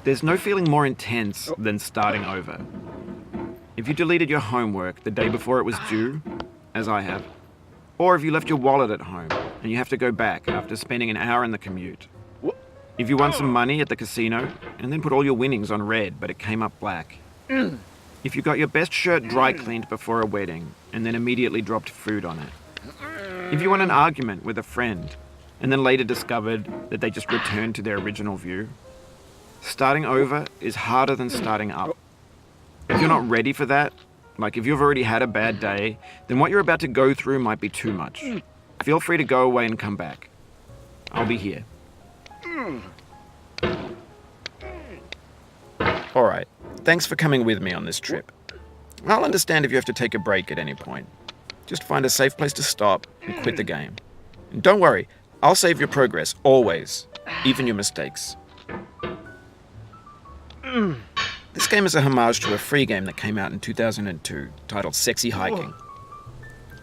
There's no feeling more intense than starting over. If you deleted your homework the day before it was due, as I have, or if you left your wallet at home and you have to go back after spending an hour in the commute. If you won some money at the casino and then put all your winnings on red but it came up black. If you got your best shirt dry cleaned before a wedding and then immediately dropped food on it. If you won an argument with a friend and then later discovered that they just returned to their original view. Starting over is harder than starting up. If you're not ready for that, like if you've already had a bad day, then what you're about to go through might be too much. Feel free to go away and come back. I'll be here. Alright, thanks for coming with me on this trip. I'll understand if you have to take a break at any point. Just find a safe place to stop and quit the game. And don't worry, I'll save your progress, always, even your mistakes. This game is a homage to a free game that came out in 2002, titled Sexy Hiking.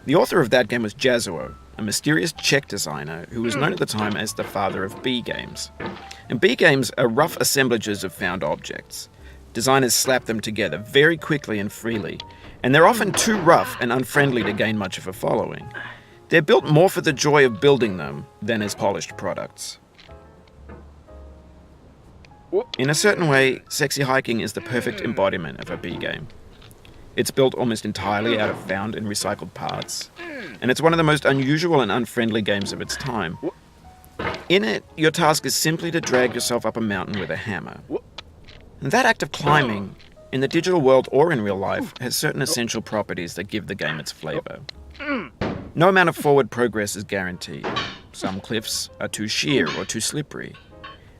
The author of that game was Jazuo, a mysterious Czech designer who was known at the time as the father of B games. And B games are rough assemblages of found objects. Designers slap them together very quickly and freely, and they're often too rough and unfriendly to gain much of a following. They're built more for the joy of building them than as polished products. In a certain way, Sexy Hiking is the perfect embodiment of a B game. It's built almost entirely out of found and recycled parts, and it's one of the most unusual and unfriendly games of its time. In it, your task is simply to drag yourself up a mountain with a hammer. And that act of climbing, in the digital world or in real life, has certain essential properties that give the game its flavor. No amount of forward progress is guaranteed. Some cliffs are too sheer or too slippery.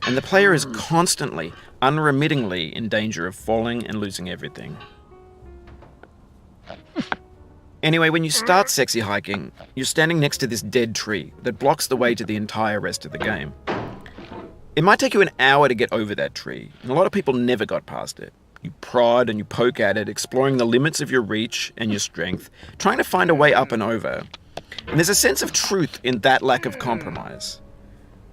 And the player is constantly, unremittingly in danger of falling and losing everything. Anyway, when you start Sexy Hiking, you're standing next to this dead tree that blocks the way to the entire rest of the game. It might take you an hour to get over that tree, and a lot of people never got past it. You prod and you poke at it, exploring the limits of your reach and your strength, trying to find a way up and over. And there's a sense of truth in that lack of compromise.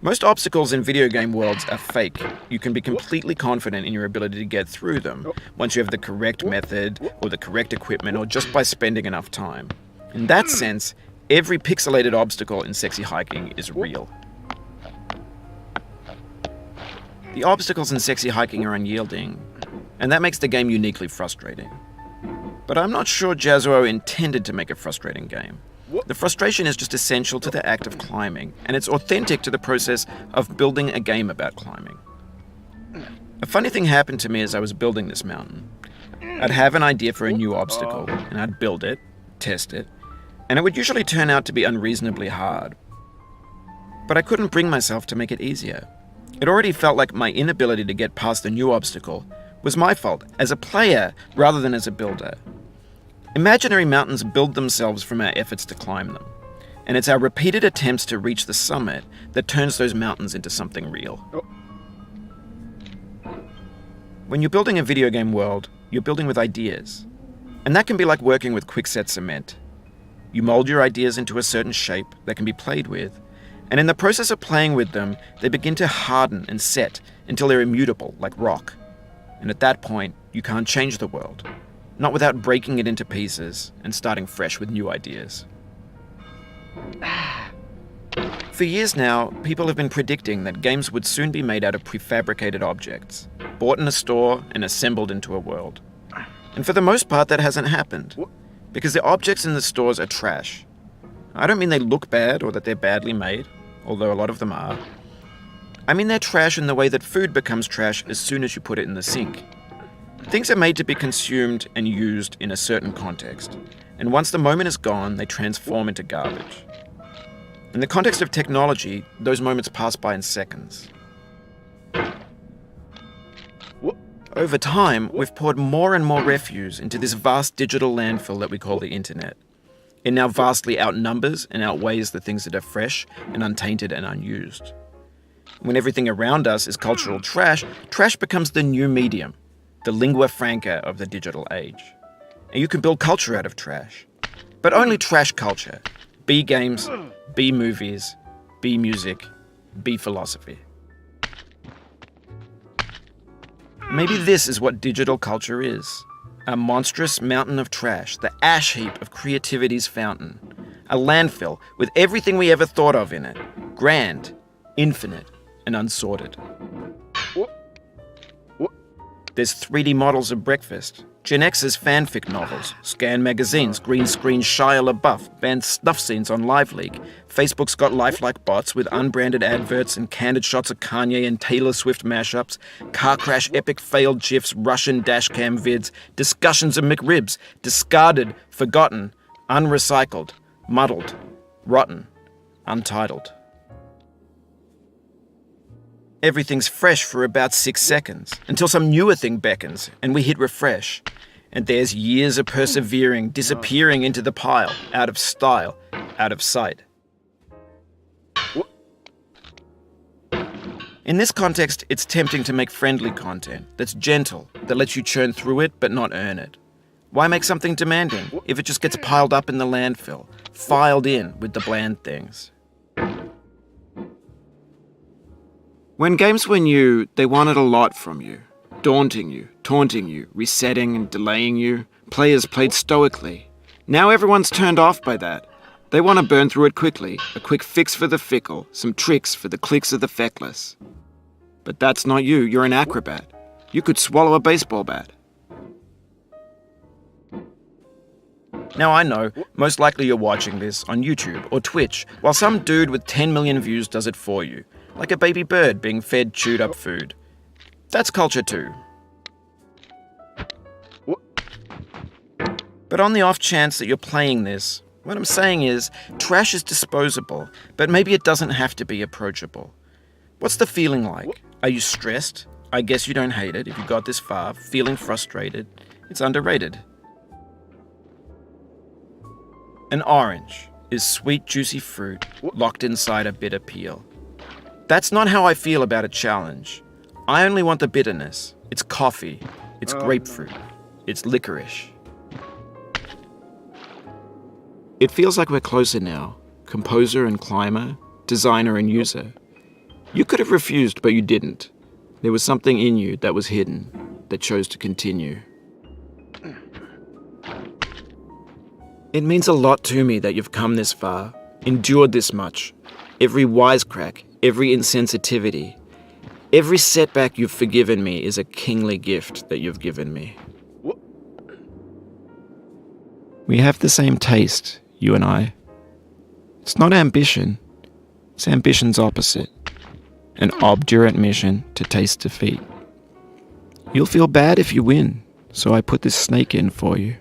Most obstacles in video game worlds are fake. You can be completely confident in your ability to get through them once you have the correct method or the correct equipment or just by spending enough time. In that sense, every pixelated obstacle in Sexy Hiking is real. The obstacles in Sexy Hiking are unyielding, and that makes the game uniquely frustrating. But I'm not sure Jazuo intended to make a frustrating game. The frustration is just essential to the act of climbing, and it's authentic to the process of building a game about climbing. A funny thing happened to me as I was building this mountain. I'd have an idea for a new obstacle, and I'd build it, test it, and it would usually turn out to be unreasonably hard. But I couldn't bring myself to make it easier. It already felt like my inability to get past the new obstacle was my fault as a player rather than as a builder. Imaginary mountains build themselves from our efforts to climb them, and it's our repeated attempts to reach the summit that turns those mountains into something real. When you're building a video game world, you're building with ideas, and that can be like working with quickset cement. You mold your ideas into a certain shape that can be played with, and in the process of playing with them, they begin to harden and set until they're immutable, like rock. And at that point, you can't change the world. Not without breaking it into pieces and starting fresh with new ideas. For years now, people have been predicting that games would soon be made out of prefabricated objects, bought in a store and assembled into a world. And for the most part, that hasn't happened, because the objects in the stores are trash. I don't mean they look bad or that they're badly made, although a lot of them are. I mean they're trash in the way that food becomes trash as soon as you put it in the sink. Things are made to be consumed and used in a certain context, and once the moment is gone, they transform into garbage. In the context of technology, those moments pass by in seconds. Over time, we've poured more and more refuse into this vast digital landfill that we call the internet. It now vastly outnumbers and outweighs the things that are fresh and untainted and unused. When everything around us is cultural trash, trash becomes the new medium, the lingua franca of the digital age. And you can build culture out of trash. But only trash culture. B games, B movies, B music, B philosophy. Maybe this is what digital culture is. A monstrous mountain of trash, the ash heap of creativity's fountain. A landfill with everything we ever thought of in it. Grand, infinite, and unsorted. There's 3D models of breakfast, Gen X's fanfic novels, scan magazines, green screen Shia LaBeouf, banned snuff scenes on LiveLeak. Facebook's got lifelike bots with unbranded adverts and candid shots of Kanye and Taylor Swift mashups, car crash epic failed GIFs, Russian dashcam vids, discussions of McRibs, discarded, forgotten, unrecycled, muddled, rotten, untitled. Everything's fresh for about 6 seconds, until some newer thing beckons, and we hit refresh. And there's years of persevering, disappearing into the pile, out of style, out of sight. In this context, it's tempting to make friendly content that's gentle, that lets you churn through it but not earn it. Why make something demanding if it just gets piled up in the landfill, filed in with the bland things? When games were new, they wanted a lot from you. Daunting you, taunting you, resetting and delaying you. Players played stoically. Now everyone's turned off by that. They want to burn through it quickly, a quick fix for the fickle, some tricks for the clicks of the feckless. But that's not you, you're an acrobat. You could swallow a baseball bat. Now I know, most likely you're watching this on YouTube or Twitch, while some dude with 10 million views does it for you. Like a baby bird being fed chewed up food. That's culture too. But on the off chance that you're playing this, what I'm saying is, trash is disposable, but maybe it doesn't have to be approachable. What's the feeling like? Are you stressed? I guess you don't hate it if you got this far. Feeling frustrated? It's underrated. An orange is sweet, juicy fruit locked inside a bitter peel. That's not how I feel about a challenge. I only want the bitterness. It's coffee. It's grapefruit. It's licorice. It feels like we're closer now. Composer and climber, designer and user. You could have refused, but you didn't. There was something in you that was hidden, that chose to continue. It means a lot to me that you've come this far, endured this much. Every wisecrack, every insensitivity, every setback you've forgiven me is a kingly gift that you've given me. We have the same taste, you and I. It's not ambition, it's ambition's opposite. An obdurate mission to taste defeat. You'll feel bad if you win, so I put this snake in for you.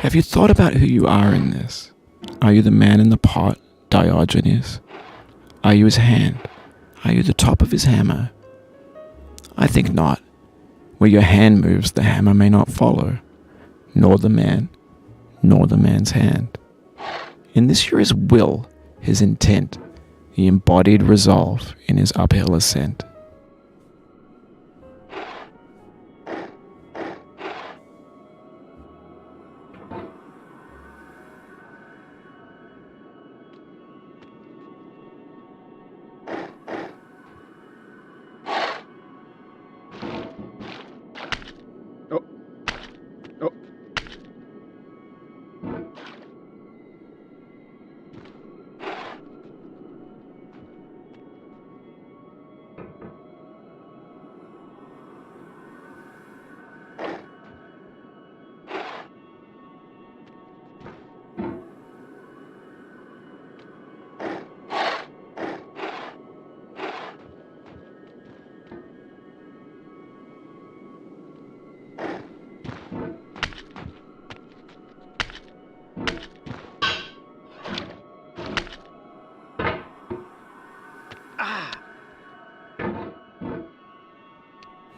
Have you thought about who you are in this? Are you the man in the pot, Diogenes? Are you his hand? Are you the top of his hammer? I think not. Where your hand moves, the hammer may not follow, nor the man, nor the man's hand. In this you're his will, his intent, the embodied resolve in his uphill ascent. Oh. Oh.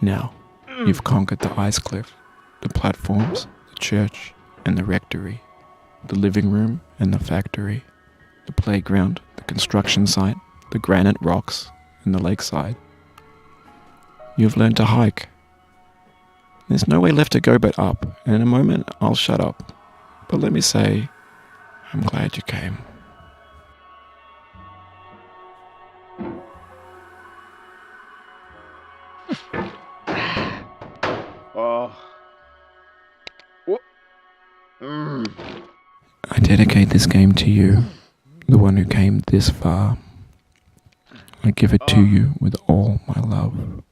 Now, you've conquered the ice cliff, the platforms, the church, and the rectory, the living room and the factory, the playground, the construction site, the granite rocks, and the lakeside. You've learned to hike. There's no way left to go but up, and in a moment I'll shut up. But let me say, I'm glad you came. Oh. What? I dedicate this game to you, the one who came this far. I give it to you with all my love.